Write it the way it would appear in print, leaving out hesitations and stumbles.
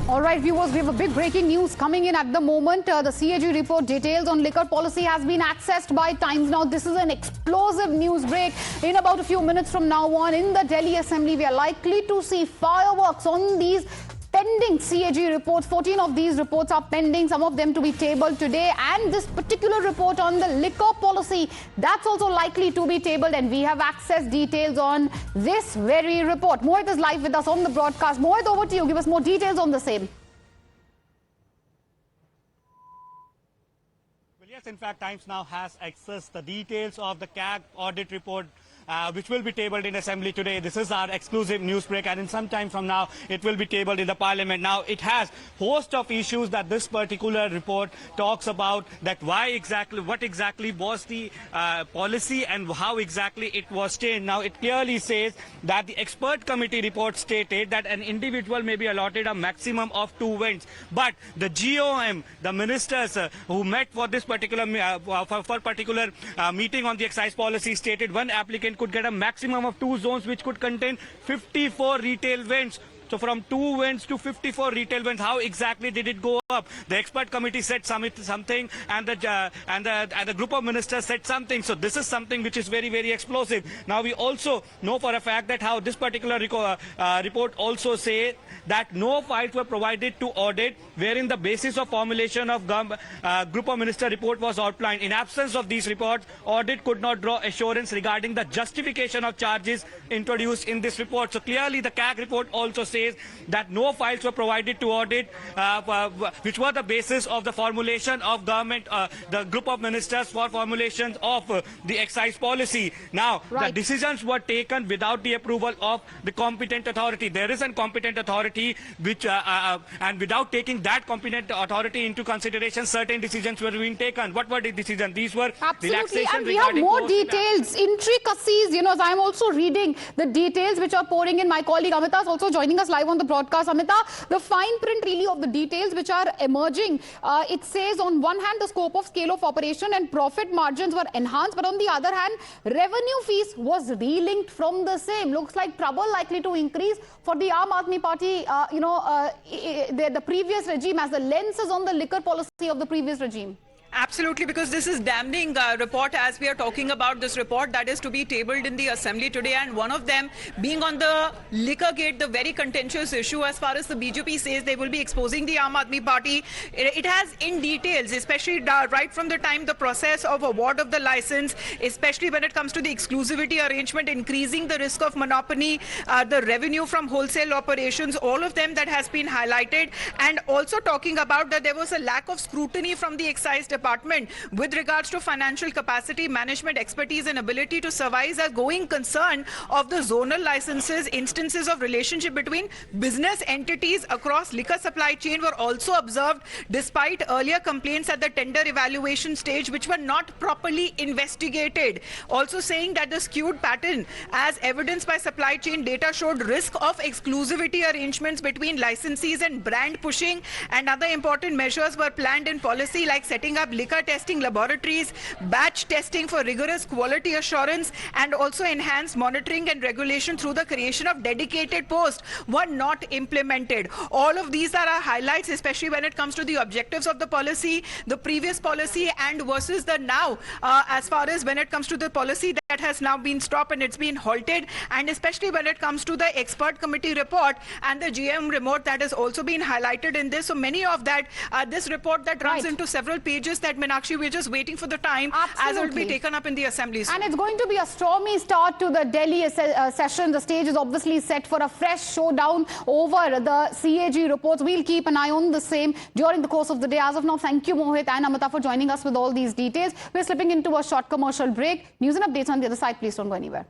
All right, viewers, we have a big breaking news coming in at the moment. The CAG report details on liquor policy has been accessed by Times Now. This is an explosive news break. In about a few minutes from now on, in the Delhi Assembly, we are likely to see fireworks on these pending CAG reports. 14 of these reports are pending, some of them to be tabled today. And this particular report on the liquor policy, that's also likely to be tabled. And we have access details on this very report. Mohit is live with us on the broadcast. Mohit, over to you. Give us more details on the same. Well, yes, in fact, Times Now has accessed the details of the CAG audit report, which will be tabled in Assembly today. This is our exclusive news break, and in some time from now, it will be tabled in the Parliament. Now, it has host of issues that this particular report talks about, that what exactly was the policy and how exactly it was changed. Now, it clearly says that the expert committee report stated that an individual may be allotted a maximum of 2 wins, but the GOM, the ministers who met for this particular meeting on the excise policy, stated one applicant could get a maximum of 2 zones which could contain 54 retail vents. So from 2 vents to 54 retail vents, how exactly did it go up? The expert committee said something, and the group of ministers said something. So this is something which is very, very explosive. Now we also know for a fact that how this particular report also say that no files were provided to audit, wherein the basis of formulation of group of minister report was outlined. In absence of these reports, audit could not draw assurance regarding the justification of charges introduced in this report. So clearly the CAG report also says that no files were provided to audit, which were the basis of the formulation of government, the group of ministers for formulation of the excise policy. Now, the decisions were taken without the approval of the competent authority. There is a competent authority which, and without taking that competent authority into consideration, certain decisions were being taken. What were the decisions? These were absolutely, and we have more details, intricacies. You know, as I'm also reading the details which are pouring in. My colleague Amita is also joining us live on the broadcast. Amita, the fine print really of the details which are emerging, it says on one hand the scope of scale of operation and profit margins were enhanced, but on the other hand revenue fees was relinked from the same. Looks like trouble likely to increase for the Aam Aadmi Party, the previous regime, as the lens is on the liquor policy of the previous regime. Absolutely, because this is damning report as we are talking about this report that is to be tabled in the Assembly today, and one of them being on the liquor gate, the very contentious issue as far as the BJP says they will be exposing the Aam Aadmi Party. It has in details, especially right from the time the process of award of the license, especially when it comes to the exclusivity arrangement, increasing the risk of monopoly, the revenue from wholesale operations, all of them that has been highlighted, and also talking about that there was a lack of scrutiny from the excise department with regards to financial capacity, management expertise and ability to survive as going concern of the zonal licenses. Instances of relationship between business entities across liquor supply chain were also observed despite earlier complaints at the tender evaluation stage which were not properly investigated. Also saying that the skewed pattern as evidenced by supply chain data showed risk of exclusivity arrangements between licensees and brand pushing, and other important measures were planned in policy like setting up liquor testing laboratories, batch testing for rigorous quality assurance, and also enhanced monitoring and regulation through the creation of dedicated posts were not implemented. All of these are our highlights, especially when it comes to the objectives of the policy, the previous policy and versus the now, as far as when it comes to the policy that has now been stopped and it's been halted, and especially when it comes to the expert committee report and the GM report that has also been highlighted in this. So many of that, this report that runs into several pages that Meenakshi, we're just waiting for the time as it will be taken up in the Assembly. And it's going to be a stormy start to the Delhi session. The stage is obviously set for a fresh showdown over the CAG reports. We'll keep an eye on the same during the course of the day. As of now, thank you, Mohit and Amita, for joining us with all these details. We're slipping into a short commercial break. News and updates on the other side. Please don't go anywhere.